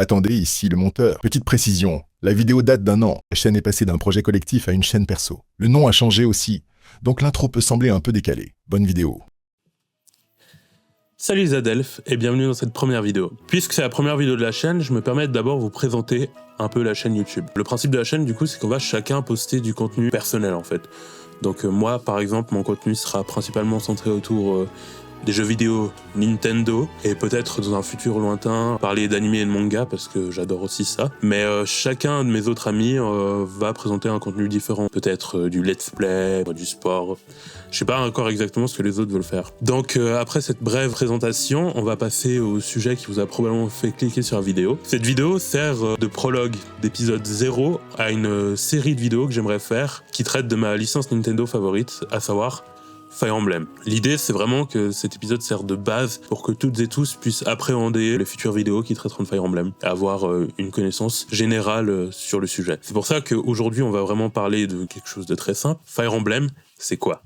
Attendez, ici le monteur. Petite précision, la vidéo date d'1 an. La chaîne est passée d'un projet collectif à une chaîne perso. Le nom a changé aussi, donc l'intro peut sembler un peu décalée. Bonne vidéo. Salut Zadelf et bienvenue dans cette première vidéo. Puisque c'est la première vidéo de la chaîne, je me permets d'abord vous présenter un peu la chaîne YouTube. Le principe de la chaîne du coup c'est qu'on va chacun poster du contenu personnel en fait. Donc moi par exemple mon contenu sera principalement centré autour des jeux vidéo Nintendo et peut-être dans un futur lointain parler d'anime et de manga parce que j'adore aussi ça. Mais chacun de mes autres amis va présenter un contenu différent. Peut-être du let's play, du sport. Je sais pas encore exactement ce que les autres veulent faire. Donc après cette brève présentation, on va passer au sujet qui vous a probablement fait cliquer sur la vidéo. Cette vidéo sert de prologue d'épisode 0 à une série de vidéos que j'aimerais faire qui traite de ma licence Nintendo favorite, à savoir Fire Emblem. L'idée, c'est vraiment que cet épisode sert de base pour que toutes et tous puissent appréhender les futures vidéos qui traiteront de Fire Emblem et avoir une connaissance générale sur le sujet. C'est pour ça qu'aujourd'hui, on va vraiment parler de quelque chose de très simple. Fire Emblem, c'est quoi ?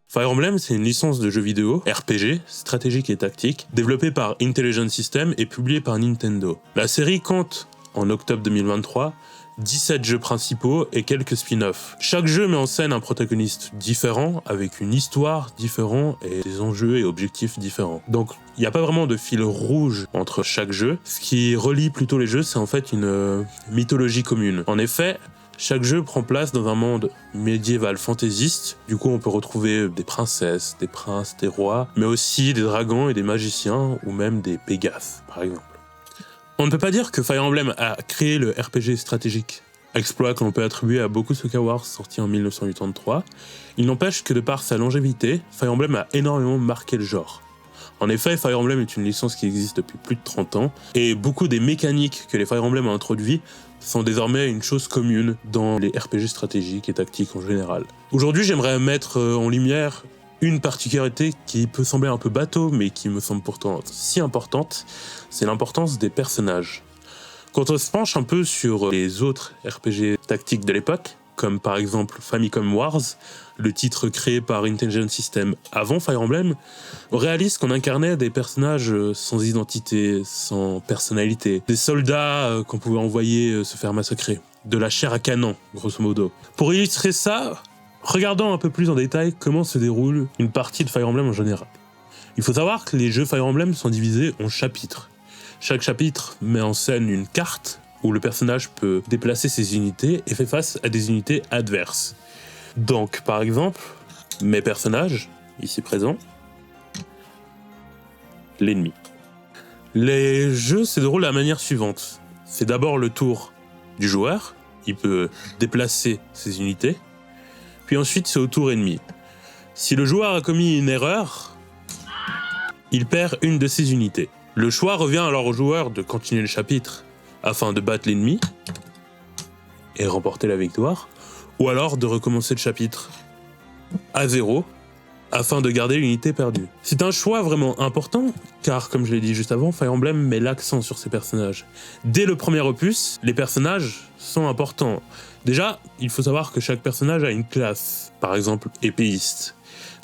Fire Emblem, c'est une licence de jeux vidéo, RPG, stratégique et tactique, développée par Intelligent Systems et publiée par Nintendo. La série compte en octobre 2023, 17 jeux principaux et quelques spin-offs. Chaque jeu met en scène un protagoniste différent, avec une histoire différente et des enjeux et objectifs différents. Donc, il n'y a pas vraiment de fil rouge entre chaque jeu. Ce qui relie plutôt les jeux, c'est en fait une mythologie commune. En effet, chaque jeu prend place dans un monde médiéval fantaisiste. Du coup, on peut retrouver des princesses, des princes, des rois, mais aussi des dragons et des magiciens, ou même des pégases, par exemple. On ne peut pas dire que Fire Emblem a créé le RPG stratégique, exploit que l'on peut attribuer à Bokusoka Wars sorti en 1983. Il n'empêche que de par sa longévité, Fire Emblem a énormément marqué le genre. En effet, Fire Emblem est une licence qui existe depuis plus de 30 ans, et beaucoup des mécaniques que les Fire Emblem ont introduites sont désormais une chose commune dans les RPG stratégiques et tactiques en général. Aujourd'hui, j'aimerais mettre en lumière une particularité qui peut sembler un peu bateau, mais qui me semble pourtant si importante, c'est l'importance des personnages. Quand on se penche un peu sur les autres RPG tactiques de l'époque, comme par exemple Famicom Wars, le titre créé par Intelligent Systems avant Fire Emblem, on réalise qu'on incarnait des personnages sans identité, sans personnalité, des soldats qu'on pouvait envoyer se faire massacrer, de la chair à canon, grosso modo. Pour illustrer ça, regardons un peu plus en détail comment se déroule une partie de Fire Emblem en général. Il faut savoir que les jeux Fire Emblem sont divisés en chapitres. Chaque chapitre met en scène une carte où le personnage peut déplacer ses unités et fait face à des unités adverses. Donc, par exemple, mes personnages, ici présents, l'ennemi. Les jeux se déroulent de la manière suivante. C'est d'abord le tour du joueur, il peut déplacer ses unités, puis ensuite c'est au tour ennemi. Si le joueur a commis une erreur, il perd une de ses unités. Le choix revient alors au joueur de continuer le chapitre afin de battre l'ennemi et remporter la victoire, ou alors de recommencer le chapitre à 0 afin de garder l'unité perdue. C'est un choix vraiment important, car comme je l'ai dit juste avant, Fire Emblem met l'accent sur ses personnages. Dès le premier opus, les personnages sont importants. Déjà, il faut savoir que chaque personnage a une classe, par exemple épéiste.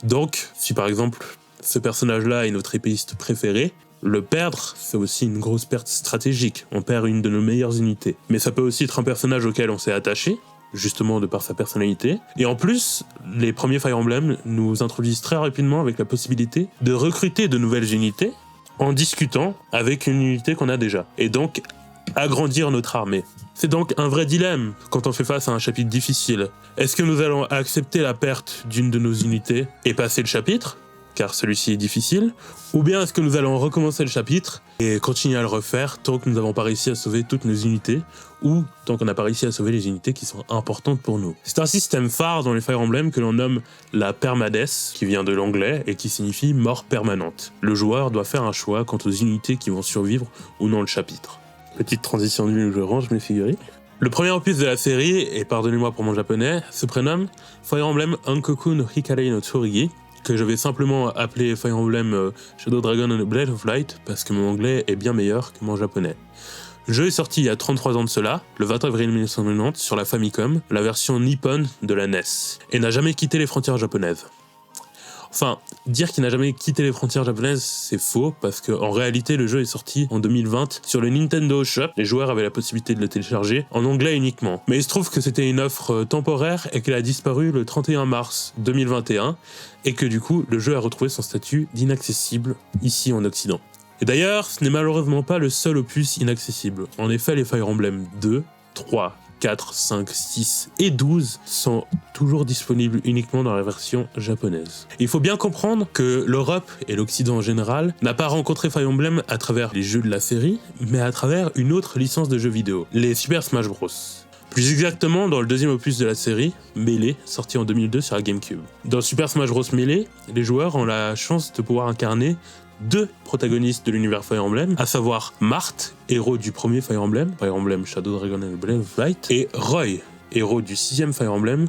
Donc, si par exemple ce personnage-là est notre épéiste préféré, le perdre, c'est aussi une grosse perte stratégique. On perd une de nos meilleures unités. Mais ça peut aussi être un personnage auquel on s'est attaché, justement de par sa personnalité. Et en plus, les premiers Fire Emblem nous introduisent très rapidement avec la possibilité de recruter de nouvelles unités en discutant avec une unité qu'on a déjà. Et donc, agrandir notre armée. C'est donc un vrai dilemme quand on fait face à un chapitre difficile. Est-ce que nous allons accepter la perte d'une de nos unités et passer le chapitre, car celui-ci est difficile, ou bien est-ce que nous allons recommencer le chapitre et continuer à le refaire tant que nous n'avons pas réussi à sauver toutes nos unités, ou tant qu'on n'a pas réussi à sauver les unités qui sont importantes pour nous. C'est un système phare dans les Fire Emblem que l'on nomme la permadeath, qui vient de l'anglais et qui signifie mort permanente. Le joueur doit faire un choix quant aux unités qui vont survivre ou non le chapitre. Petite transition de vue où je range mes figurines. Le premier opus de la série, et pardonnez-moi pour mon japonais, se prénomme Fire Emblem Ankoku no Hikari no Tsurugi, que je vais simplement appeler Fire Emblem Shadow Dragon and the Blade of Light parce que mon anglais est bien meilleur que mon japonais. Le jeu est sorti il y a 33 ans de cela, le 20 avril 1990 sur la Famicom, la version nippon de la NES, et n'a jamais quitté les frontières japonaises. Enfin, dire qu'il n'a jamais quitté les frontières japonaises, c'est faux, parce qu'en réalité, le jeu est sorti en 2020 sur le Nintendo Shop. Les joueurs avaient la possibilité de le télécharger en anglais uniquement. Mais il se trouve que c'était une offre temporaire et qu'elle a disparu le 31 mars 2021, et que du coup, le jeu a retrouvé son statut d'inaccessible ici en Occident. Et d'ailleurs, ce n'est malheureusement pas le seul opus inaccessible. En effet, les Fire Emblem 2, 3, 4, 5, 6 et 12 sont toujours disponibles uniquement dans la version japonaise. Il faut bien comprendre que l'Europe et l'Occident en général n'a pas rencontré Fire Emblem à travers les jeux de la série, mais à travers une autre licence de jeux vidéo, les Super Smash Bros. Plus exactement dans le deuxième opus de la série, Melee, sorti en 2002 sur la GameCube. Dans Super Smash Bros Melee, les joueurs ont la chance de pouvoir incarner deux protagonistes de l'univers Fire Emblem, à savoir Marth, héros du premier Fire Emblem Shadow Dragon and Blade of Light, et Roy, héros du sixième Fire Emblem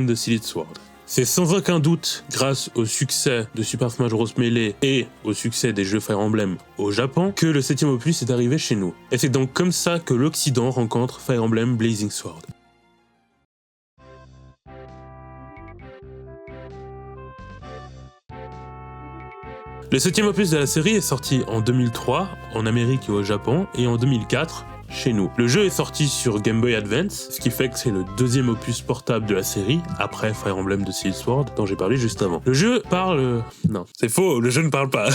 The Sealed Sword. C'est sans aucun doute grâce au succès de Super Smash Bros Melee et au succès des jeux Fire Emblem au Japon que le 7e opus est arrivé chez nous. Et c'est donc comme ça que l'Occident rencontre Fire Emblem Blazing Sword. Le 7e opus de la série est sorti en 2003 en Amérique et au Japon et en 2004 chez nous. Le jeu est sorti sur Game Boy Advance, ce qui fait que c'est le deuxième opus portable de la série, après Fire Emblem The Sealed Sword, dont j'ai parlé juste avant. Le jeu parle... Non, c'est faux, le jeu ne parle pas.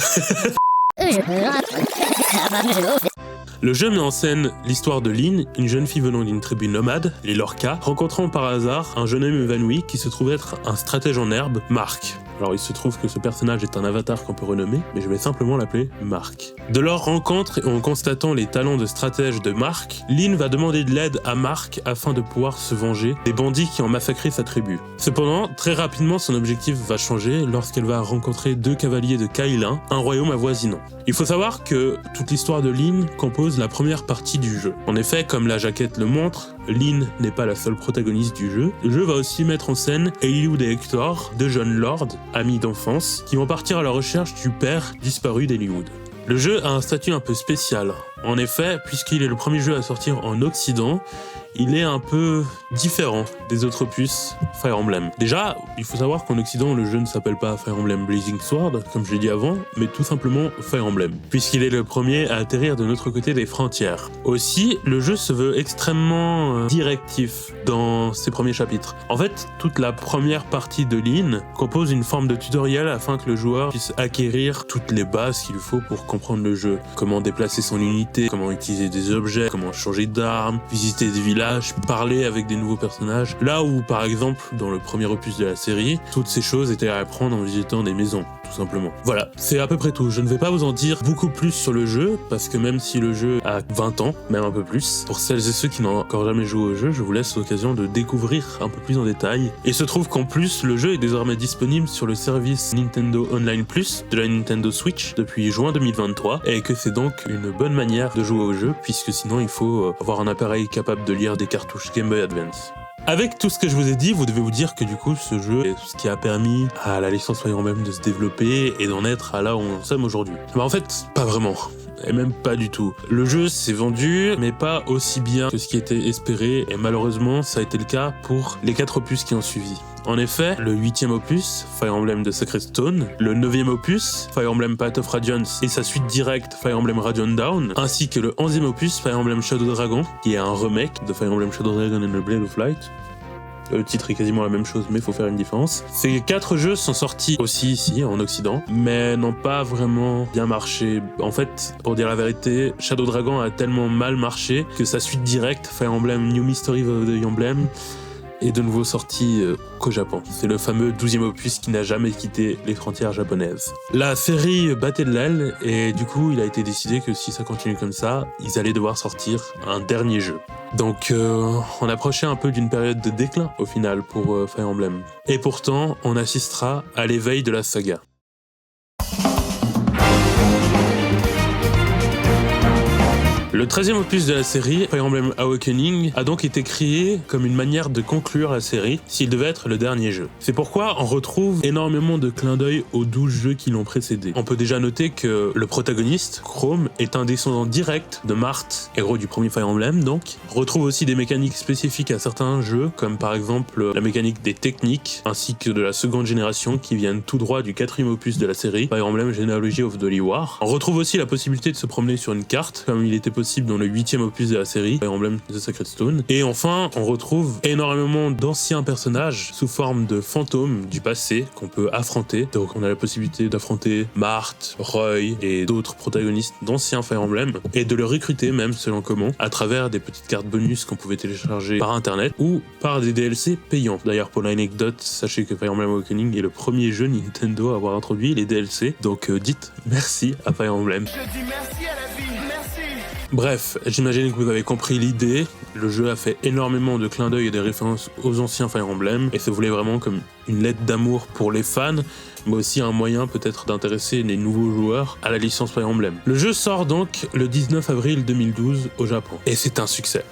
Le jeu met en scène l'histoire de Lyn, une jeune fille venant d'une tribu nomade, les Lorca, rencontrant par hasard un jeune homme évanoui qui se trouve être un stratège en herbe, Mark. Alors il se trouve que ce personnage est un avatar qu'on peut renommer, mais je vais simplement l'appeler Mark. De leur rencontre et en constatant les talents de stratège de Mark, Lyn va demander de l'aide à Mark afin de pouvoir se venger des bandits qui ont massacré sa tribu. Cependant, très rapidement son objectif va changer lorsqu'elle va rencontrer deux cavaliers de Kailin, un royaume avoisinant. Il faut savoir que toute l'histoire de Lyn compose la première partie du jeu. En effet, comme la jaquette le montre, Lyn n'est pas la seule protagoniste du jeu. Le jeu va aussi mettre en scène Eilwood et Hector, deux jeunes lords, amis d'enfance, qui vont partir à la recherche du père disparu d'Eilwood. Le jeu a un statut un peu spécial. En effet, puisqu'il est le premier jeu à sortir en Occident, il est un peu différent des autres opus Fire Emblem. Déjà, il faut savoir qu'en Occident, le jeu ne s'appelle pas Fire Emblem Blazing Sword, comme je l'ai dit avant, mais tout simplement Fire Emblem, puisqu'il est le premier à atterrir de l'autre côté des frontières. Aussi, le jeu se veut extrêmement directif dans ses premiers chapitres. En fait, toute la première partie de Lyn compose une forme de tutoriel afin que le joueur puisse acquérir toutes les bases qu'il lui faut pour comprendre le jeu. Comment déplacer son unité, comment utiliser des objets, comment changer d'arme, visiter des villages, parler avec des nouveaux personnages. Là où, par exemple, dans le premier opus de la série, toutes ces choses étaient à apprendre en visitant des maisons, tout simplement. Voilà, c'est à peu près tout. Je ne vais pas vous en dire beaucoup plus sur le jeu, parce que même si le jeu a 20 ans, même un peu plus, pour celles et ceux qui n'ont encore jamais joué au jeu, je vous laisse l'occasion de découvrir un peu plus en détail. Et il se trouve qu'en plus, le jeu est désormais disponible sur le service Nintendo Online Plus de la Nintendo Switch depuis juin 2023, et que c'est donc une bonne manière de jouer au jeu, puisque sinon il faut avoir un appareil capable de lire des cartouches Game Boy Advance. Avec tout ce que je vous ai dit, vous devez vous dire que du coup, ce jeu est ce qui a permis à la licence Fire Emblem de se développer et d'en être à là où on sommes aujourd'hui. Bah en fait, pas vraiment. Et même pas du tout. Le jeu s'est vendu, mais pas aussi bien que ce qui était espéré, et malheureusement, ça a été le cas pour les 4 opus qui ont suivi. En effet, le 8e opus, Fire Emblem The Sacred Stone, le 9e opus, Fire Emblem Path of Radiance et sa suite directe, Fire Emblem Radiant Dawn, ainsi que le 11e opus, Fire Emblem Shadow Dragon, qui est un remake de Fire Emblem Shadow Dragon and the Blade of Light. Le titre est quasiment la même chose, mais il faut faire une différence. Ces 4 jeux sont sortis aussi ici, en Occident, mais n'ont pas vraiment bien marché. En fait, pour dire la vérité, Shadow Dragon a tellement mal marché que sa suite directe, Fire Emblem New Mystery of the Emblem, est de nouveau sorti qu'au Japon. C'est le fameux 12e opus qui n'a jamais quitté les frontières japonaises. La série battait de l'aile et du coup il a été décidé que si ça continue comme ça, ils allaient devoir sortir un dernier jeu. Donc on approchait un peu d'une période de déclin au final pour Fire Emblem. Et pourtant on assistera à l'éveil de la saga. Le 13e opus de la série, Fire Emblem Awakening, a donc été créé comme une manière de conclure la série s'il devait être le dernier jeu. C'est pourquoi on retrouve énormément de clins d'œil aux 12 jeux qui l'ont précédé. On peut déjà noter que le protagoniste, Chrome, est un descendant direct de Marth, héros du premier Fire Emblem donc. On retrouve aussi des mécaniques spécifiques à certains jeux, comme par exemple la mécanique des techniques, ainsi que de la seconde génération qui viennent tout droit du 4e opus de la série, Fire Emblem Genealogy of the Holy War. On retrouve aussi la possibilité de se promener sur une carte, comme il était possible dans le 8e opus de la série, Fire Emblem The Sacred Stone. Et enfin, on retrouve énormément d'anciens personnages sous forme de fantômes du passé qu'on peut affronter. Donc on a la possibilité d'affronter Marth, Roy et d'autres protagonistes d'anciens Fire Emblem, et de les recruter même selon comment, à travers des petites cartes bonus qu'on pouvait télécharger par internet ou par des DLC payants. D'ailleurs pour l'anecdote, sachez que Fire Emblem Awakening est le premier jeu Nintendo à avoir introduit les DLC, donc dites merci à Fire Emblem. Je dis merci à la vie, merci. Bref, j'imagine que vous avez compris l'idée. Le jeu a fait énormément de clins d'œil et de références aux anciens Fire Emblem, et se voulait vraiment comme une lettre d'amour pour les fans, mais aussi un moyen peut-être d'intéresser les nouveaux joueurs à la licence Fire Emblem. Le jeu sort donc le 19 avril 2012 au Japon, et c'est un succès.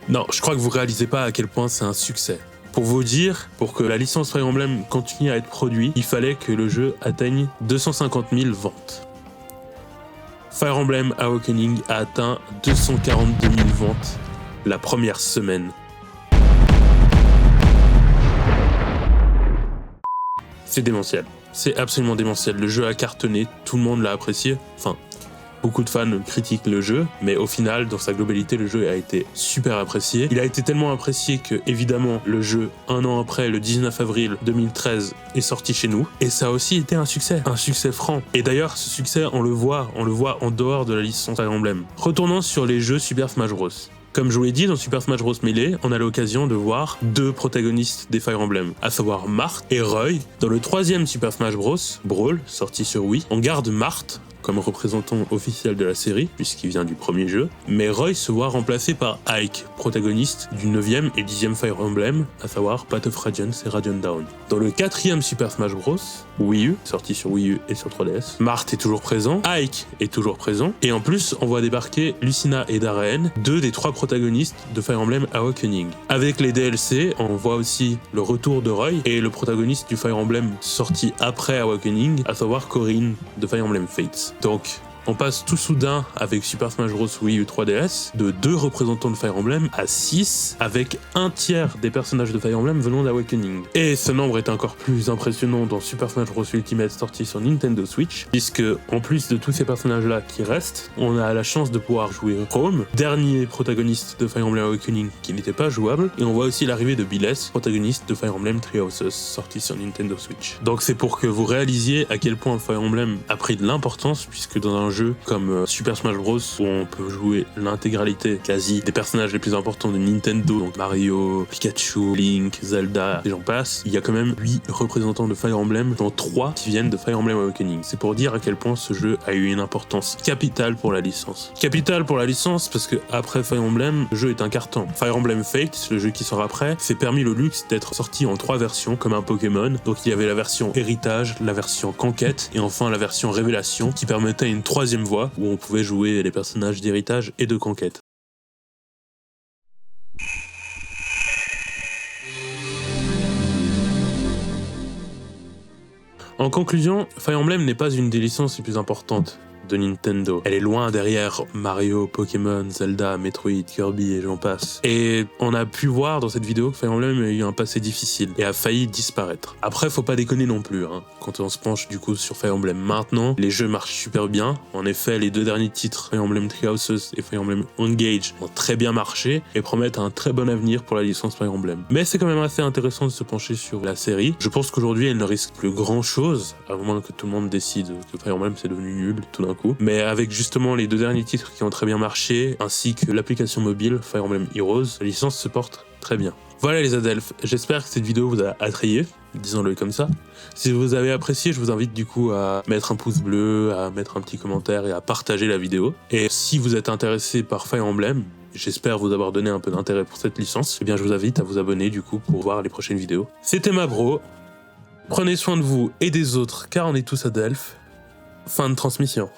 Non, je crois que vous réalisez pas à quel point c'est un succès. Pour vous dire, pour que la licence Fire Emblem continue à être produite, il fallait que le jeu atteigne 250 000 ventes. Fire Emblem Awakening a atteint 242 000 ventes la première semaine. C'est démentiel. C'est absolument démentiel. Le jeu a cartonné, tout le monde l'a apprécié. Enfin, beaucoup de fans critiquent le jeu, mais au final, dans sa globalité, le jeu a été super apprécié. Il a été tellement apprécié que, évidemment, le jeu, un an après, le 19 avril 2013, est sorti chez nous. Et ça a aussi été un succès franc. Et d'ailleurs, ce succès, on le voit en dehors de la licence Fire Emblem. Retournons sur les jeux Super Smash Bros. Comme je vous l'ai dit, dans Super Smash Bros Melee, on a l'occasion de voir deux protagonistes des Fire Emblem, à savoir Marth et Roy. Dans le 3e Super Smash Bros, Brawl, sorti sur Wii, on garde Marth comme représentant officiel de la série, puisqu'il vient du premier jeu, mais Roy se voit remplacé par Ike, protagoniste du 9e et 10e Fire Emblem, à savoir Path of Radiance et Radiant Dawn. Dans le 4e Super Smash Bros, Wii U, sorti sur Wii U et sur 3DS, Marth est toujours présent, Ike est toujours présent, et en plus, on voit débarquer Lucina et Darien, deux des trois protagonistes de Fire Emblem Awakening. Avec les DLC, on voit aussi le retour de Roy et le protagoniste du Fire Emblem sorti après Awakening, à savoir Corrin de Fire Emblem Fates. Donc, on passe tout soudain avec Super Smash Bros Wii U 3DS de 2 représentants de Fire Emblem à 6, avec un tiers des personnages de Fire Emblem venant d'Awakening. Et ce nombre est encore plus impressionnant dans Super Smash Bros Ultimate sorti sur Nintendo Switch, puisque en plus de tous ces personnages-là qui restent, on a la chance de pouvoir jouer Chrome, dernier protagoniste de Fire Emblem Awakening qui n'était pas jouable, et on voit aussi l'arrivée de Byleth, protagoniste de Fire Emblem Three Houses sorti sur Nintendo Switch. Donc c'est pour que vous réalisiez à quel point Fire Emblem a pris de l'importance, puisque dans un jeu comme Super Smash Bros où on peut jouer l'intégralité quasi des personnages les plus importants de Nintendo, donc Mario, Pikachu, Link, Zelda et j'en passe, il y a quand même 8 représentants de Fire Emblem, dont 3 qui viennent de Fire Emblem Awakening. C'est pour dire à quel point ce jeu a eu une importance capitale pour la licence. Capitale pour la licence parce que après Fire Emblem, le jeu est un carton. Fire Emblem Fates, le jeu qui sort après, s'est permis le luxe d'être sorti en 3 versions comme un Pokémon. Donc il y avait la version héritage, la version conquête et enfin la version révélation qui permettait une 3e voie où on pouvait jouer les personnages d'héritage et de conquête. En conclusion, Fire Emblem n'est pas une des licences les plus importantes de Nintendo. Elle est loin derrière Mario, Pokémon, Zelda, Metroid, Kirby et j'en passe. Et on a pu voir dans cette vidéo que Fire Emblem a eu un passé difficile et a failli disparaître. Après, faut pas déconner non plus, quand on se penche du coup sur Fire Emblem maintenant, les jeux marchent super bien. En effet, les 2 derniers titres, Fire Emblem Three Houses et Fire Emblem Engage, ont très bien marché et promettent un très bon avenir pour la licence Fire Emblem. Mais c'est quand même assez intéressant de se pencher sur la série. Je pense qu'aujourd'hui, elle ne risque plus grand chose, à moins que tout le monde décide que Fire Emblem c'est devenu nul tout d'un coup. Mais avec justement les 2 derniers titres qui ont très bien marché, ainsi que l'application mobile Fire Emblem Heroes, la licence se porte très bien. Voilà les Adelphes, j'espère que cette vidéo vous a attrayé, disons-le comme ça. Si vous avez apprécié, je vous invite du coup à mettre un pouce bleu, à mettre un petit commentaire et à partager la vidéo. Et si vous êtes intéressé par Fire Emblem, j'espère vous avoir donné un peu d'intérêt pour cette licence, eh bien je vous invite à vous abonner du coup pour voir les prochaines vidéos. C'était Mabro, prenez soin de vous et des autres car on est tous Adelphes. Fin de transmission.